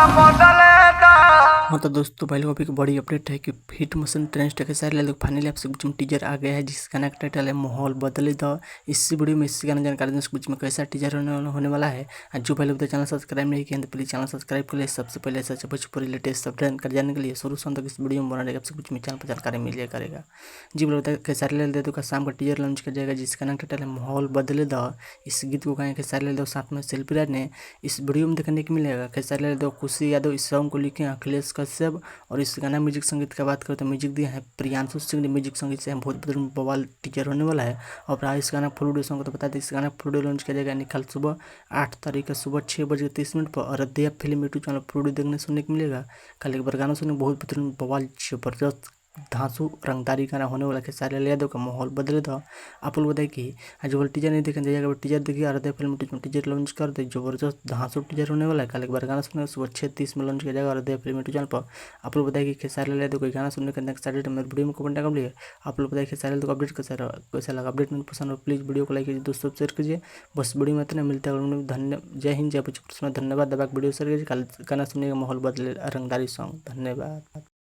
हाँ तो दोस्तों पहले अभी बड़ी अपडेट है कि हिट मोशन ट्रेंड के सारे लोग फाइनली आपसे कुछ टीजर आ गया है जिसका गाना का टाइटल है माहौल बदले द। इस वीडियो में इसी गाना जानकारी दें कुछ में कैसा टीजर होने वाला है। आज जो पहले तो चैनल सब्सक्राइब नहीं किया तो प्लीज चैनल सब्सक्राइब कर लिए। सबसे पहले सच भोजपुरी लेटेस्ट अपडेट कर जाने के लिए शुरू से तक इस वीडियो में बना रहेगा आपसे कुछ में चैनल पर जानकारी मिल जाए करेगा। जी बोलो बताया खेसारी लाल यादव का शाम का टीजर लॉन्च किया जाएगा जिसका नाम टाइटल है माहौल बदले द। इस गीत को गाए खेसारी लाल यादव साथ में शिल्पी राज ने। इस वीडियो में देखने को मिलेगा खेसारी लाल यादव, खुशी यादव इस सॉन्ग को लिखे अखिलेश कश्यप। और इस गाना म्यूजिक संगीत की बात करें तो म्यूजिक दिया है प्रियांशु सिंह ने। म्यूजिक संगीत से बहुत बेहतरीन बवाल टीचर होने वाला है। और प्राय इस गाना फुल वीडियो सॉन्ग को तो बता दें इस गाना फुल वीडियो लॉन्च किया जाएगा कल सुबह 8 तारीख सुबह 6:30 पर। और अध्याय film YouTube channel full video देखने सुनने को मिलेगा। कल एक बार गाना सुनने बहुत बेहतरीन बवाल जबरदस्त धांसू रंगदारी गाना होने वाला खेसारी लाल यादव का माहौल बदले था। आप लोग बताइए कि आज वो टीजर नहीं देखने जाएगा, वो टीजर देखिए। और फिल्म टीजर लॉन्च कर दे जबरदस्त धांसू टीजर होने वाला है। कल एक बार गाना सुनने सुबह 6:30 में लॉन्च किया जाएगा और फिल्म चैनल पर। आप लोग बताइए कि खेसारी लाल यादव कोई गाना सुनने के एक्साइटेड मेरे वीडियो में कमेंट कर लिए। आप लोग बताइए खेसारी लाल यादव को अपडेट कैसा लगा। अपडेट में पसंद हो प्लीज़ वीडियो को लाइक कीजिए, दोस्तों शेयर कीजिए। बस वीडियो में इतना मिलता है। जय हिंद जय भोजपुरी। धन्यवाद। दबा वीडियो शेयर कीजिए। कल गाना सुनने का माहौल बदले रंगदारी सॉन्ग। धन्यवाद।